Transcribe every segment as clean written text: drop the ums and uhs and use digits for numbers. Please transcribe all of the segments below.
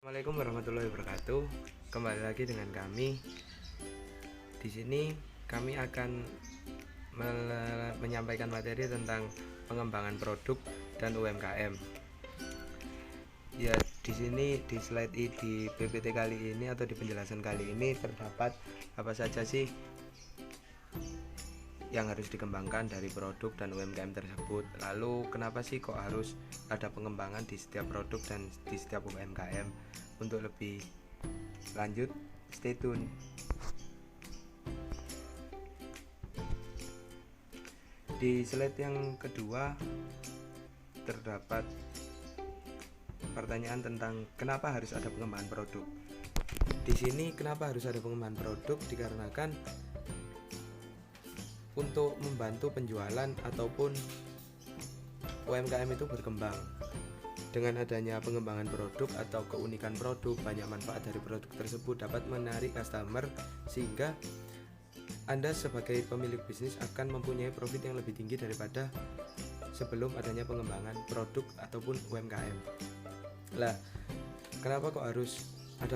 Assalamualaikum warahmatullahi wabarakatuh. Kembali lagi dengan kami. Di sini kami akan menyampaikan materi tentang pengembangan produk dan UMKM. Ya, di sini di slide di PPT kali ini atau di penjelasan kali ini terdapat apa saja sih yang harus dikembangkan dari produk dan UMKM tersebut. Lalu kenapa sih kok harus ada pengembangan di setiap produk dan di setiap UMKM? Untuk lebih lanjut, stay tune. Di slide yang kedua terdapat pertanyaan tentang kenapa harus ada pengembangan produk. Di sini kenapa harus ada pengembangan produk? Dikarenakan untuk membantu penjualan ataupun UMKM itu berkembang. Dengan adanya pengembangan produk atau keunikan produk, banyak manfaat dari produk tersebut dapat menarik customer, sehingga Anda sebagai pemilik bisnis akan mempunyai profit yang lebih tinggi daripada sebelum adanya pengembangan produk ataupun UMKM. Lah, kenapa kok harus ada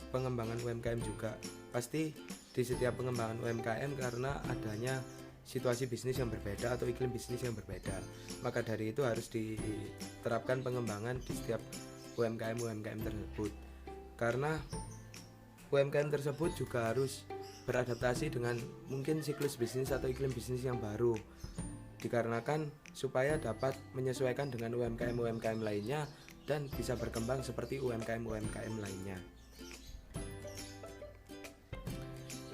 pengembangan UMKM juga? Pasti di setiap pengembangan UMKM karena adanya situasi bisnis yang berbeda atau iklim bisnis yang berbeda. Maka dari itu harus diterapkan pengembangan di setiap UMKM tersebut. Karena UMKM tersebut juga harus beradaptasi dengan mungkin siklus bisnis atau iklim bisnis yang baru. Dikarenakan supaya dapat menyesuaikan dengan UMKM lainnya dan bisa berkembang seperti UMKM lainnya.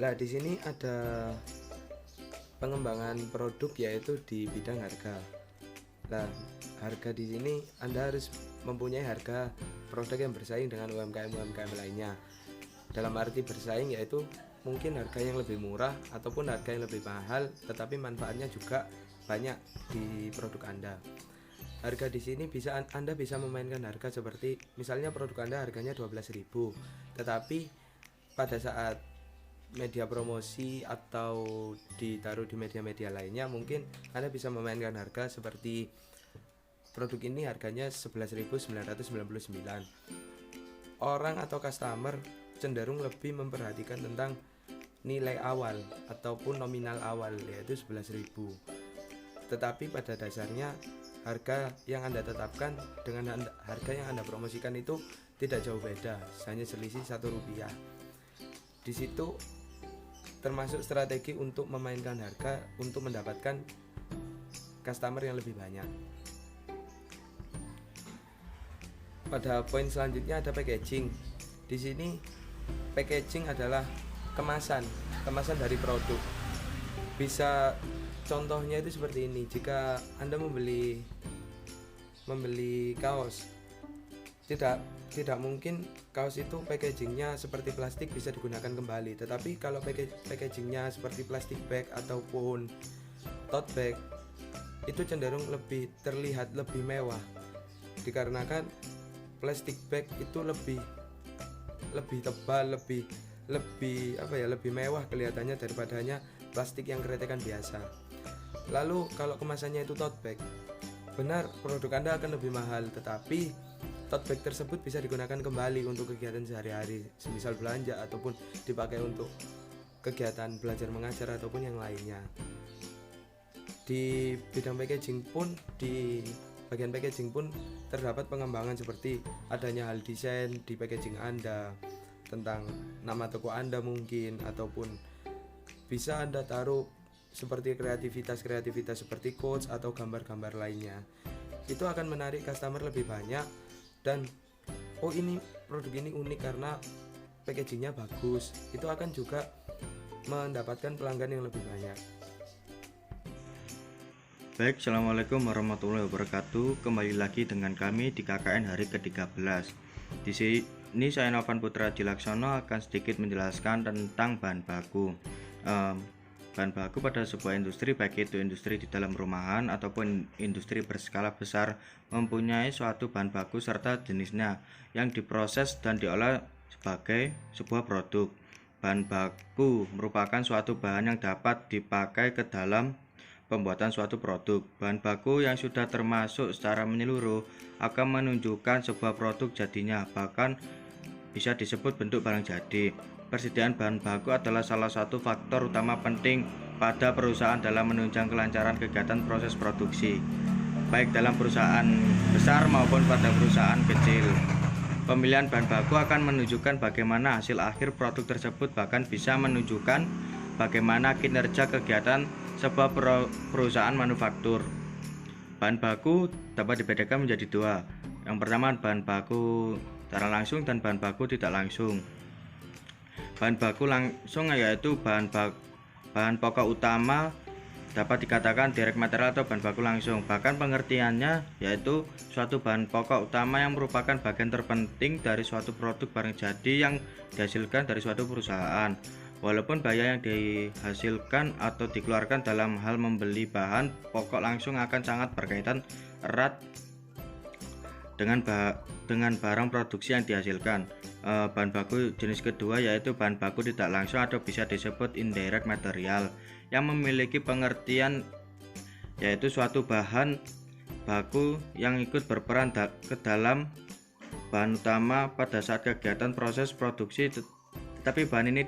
Nah, di sini ada pengembangan produk yaitu di bidang harga. Nah, harga di sini Anda harus mempunyai harga produk yang bersaing dengan UMKM lainnya. Dalam arti bersaing yaitu mungkin harga yang lebih murah ataupun harga yang lebih mahal, tetapi manfaatnya juga banyak di produk Anda. Harga di sini Anda bisa memainkan harga seperti misalnya produk Anda harganya 12.000, tetapi pada saat media promosi atau ditaruh di media-media lainnya mungkin Anda bisa memainkan harga seperti produk ini harganya 11.999. Orang atau customer cenderung lebih memperhatikan tentang nilai awal ataupun nominal awal yaitu 11.000. Tetapi pada dasarnya harga yang Anda tetapkan dengan harga yang Anda promosikan itu tidak jauh beda, hanya selisih Rp1. Di situ termasuk strategi untuk memainkan harga untuk mendapatkan customer yang lebih banyak. Pada poin selanjutnya ada packaging. Di sini packaging adalah kemasan dari produk. Bisa contohnya itu seperti ini. Jika Anda membeli kaos, tidak mungkin kaos itu packagingnya seperti plastik bisa digunakan kembali. Tetapi kalau packagingnya seperti plastik bag ataupun tote bag, itu cenderung terlihat lebih mewah. Dikarenakan plastik bag itu lebih tebal, lebih mewah kelihatannya daripadanya plastik yang kretekan biasa. Lalu kalau kemasannya itu tote bag, benar produk Anda akan lebih mahal, tetapi tote bag tersebut bisa digunakan kembali untuk kegiatan sehari-hari, semisal belanja ataupun dipakai untuk kegiatan belajar mengajar ataupun yang lainnya. Di bidang packaging pun, di bagian packaging pun terdapat pengembangan seperti adanya hal desain di packaging Anda, tentang nama toko Anda mungkin, ataupun bisa Anda taruh seperti kreativitas seperti quotes atau gambar-gambar lainnya. Itu akan menarik customer lebih banyak. Dan ini produk ini unik karena packagingnya bagus, itu akan juga mendapatkan pelanggan yang lebih banyak. Baik, Assalamualaikum warahmatullahi wabarakatuh. Kembali lagi dengan kami di KKN hari ke-13. Di sini saya Novan Putra Dilaksono akan sedikit menjelaskan tentang bahan baku. Bahan baku pada sebuah industri, baik itu industri di dalam rumahan ataupun industri berskala besar, mempunyai suatu bahan baku serta jenisnya yang diproses dan diolah sebagai sebuah produk. Bahan baku merupakan suatu bahan yang dapat dipakai ke dalam pembuatan suatu produk. Bahan baku yang sudah termasuk secara menyeluruh akan menunjukkan sebuah produk jadinya. Bahkan bisa disebut bentuk barang jadi. Persediaan bahan baku adalah salah satu faktor utama penting pada perusahaan dalam menunjang kelancaran kegiatan proses produksi, baik dalam perusahaan besar maupun pada perusahaan kecil. Pemilihan bahan baku akan menunjukkan bagaimana hasil akhir produk tersebut, bahkan bisa menunjukkan bagaimana kinerja kegiatan sebuah perusahaan manufaktur. Bahan baku dapat dibedakan menjadi dua. Yang pertama, bahan baku secara langsung dan bahan baku tidak langsung. Bahan baku langsung yaitu bahan pokok utama dapat dikatakan direct material atau bahan baku langsung. Bahkan pengertiannya yaitu suatu bahan pokok utama yang merupakan bagian terpenting dari suatu produk barang jadi yang dihasilkan dari suatu perusahaan. Walaupun biaya yang dihasilkan atau dikeluarkan dalam hal membeli bahan pokok langsung akan sangat berkaitan erat dengan barang produksi yang dihasilkan. Bahan baku jenis kedua yaitu bahan baku tidak langsung atau bisa disebut indirect material, yang memiliki pengertian yaitu suatu bahan baku yang ikut berperan ke dalam bahan utama pada saat kegiatan proses produksi, tetapi bahan ini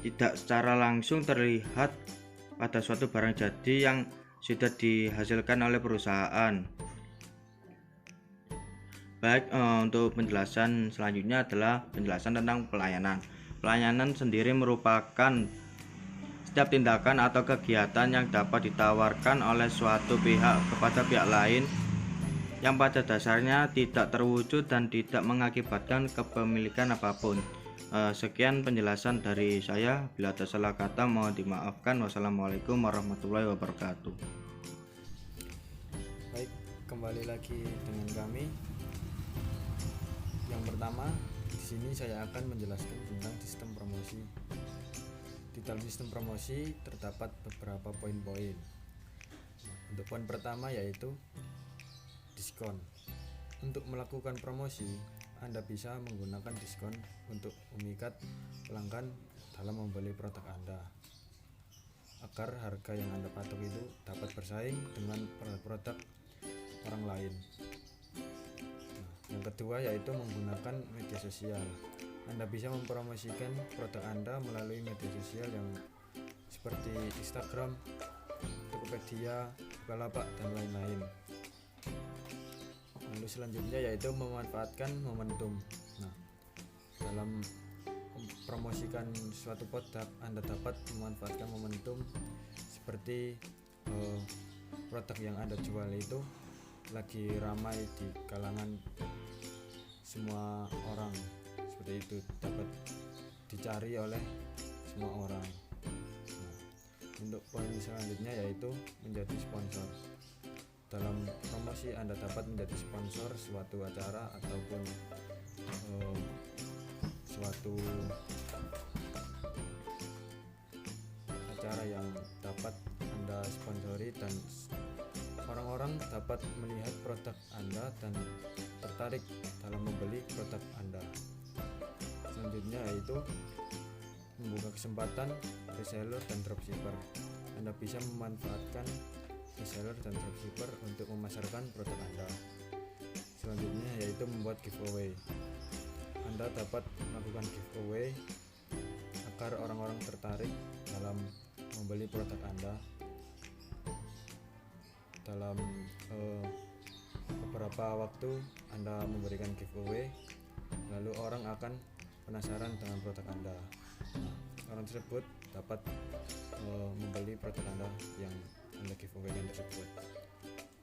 tidak secara langsung terlihat pada suatu barang jadi yang sudah dihasilkan oleh perusahaan. Baik, untuk penjelasan selanjutnya adalah penjelasan tentang pelayanan. Pelayanan sendiri merupakan setiap tindakan atau kegiatan yang dapat ditawarkan oleh suatu pihak kepada pihak lain yang pada dasarnya tidak terwujud dan tidak mengakibatkan kepemilikan apapun. Sekian penjelasan dari saya. Bila ada salah kata mohon dimaafkan. Wassalamualaikum warahmatullahi wabarakatuh. Baik, kembali lagi dengan kami. Yang pertama, di sini saya akan menjelaskan tentang sistem promosi. Di dalam sistem promosi terdapat beberapa poin-poin. Untuk poin pertama yaitu diskon. Untuk melakukan promosi, Anda bisa menggunakan diskon untuk memikat pelanggan dalam membeli produk Anda, agar harga yang Anda patok itu dapat bersaing dengan produk orang lain. Yang kedua yaitu menggunakan media sosial. Anda bisa mempromosikan produk Anda melalui media sosial yang seperti Instagram, Tokopedia, Bukalapak, dan lain-lain. Lalu selanjutnya yaitu memanfaatkan momentum. Dalam mempromosikan suatu produk, Anda dapat memanfaatkan momentum seperti produk yang Anda jual itu lagi ramai di kalangan semua orang, seperti itu dapat dicari oleh semua orang. Untuk poin selanjutnya yaitu menjadi sponsor. Dalam promosi Anda dapat menjadi sponsor suatu acara ataupun suatu acara yang dapat Anda sponsori, dan orang-orang dapat melihat produk Anda dan tertarik dalam membeli produk Anda. Selanjutnya yaitu membuka kesempatan reseller dan dropshipper. Anda bisa memanfaatkan reseller dan dropshipper untuk memasarkan produk Anda. Selanjutnya yaitu membuat giveaway. Anda dapat melakukan giveaway agar orang-orang tertarik dalam membeli produk Anda. Dalam beberapa waktu Anda memberikan giveaway, lalu orang akan penasaran dengan produk Anda. Orang tersebut dapat membeli produk Anda yang Anda giveaway-kan tersebut.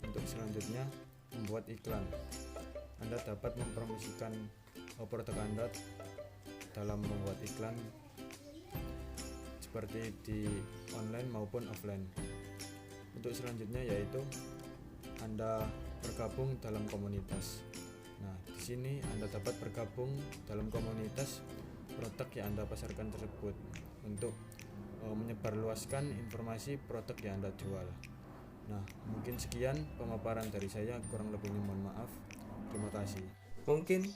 Untuk selanjutnya, membuat iklan. Anda dapat mempromosikan produk Anda dalam membuat iklan seperti di online maupun offline. Untuk selanjutnya yaitu Anda bergabung dalam komunitas. Di sini Anda dapat bergabung dalam komunitas produk yang Anda pasarkan tersebut untuk menyebarluaskan informasi produk yang Anda jual. Mungkin sekian pemaparan dari saya, kurang lebihnya mohon maaf. Terima kasih. Mungkin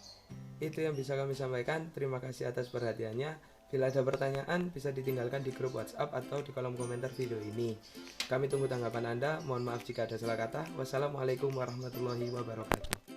itu yang bisa kami sampaikan. Terima kasih atas perhatiannya. Bila ada pertanyaan bisa ditinggalkan di grup WhatsApp atau di kolom komentar video ini. Kami tunggu tanggapan Anda. Mohon maaf jika ada salah kata. Wassalamualaikum warahmatullahi wabarakatuh.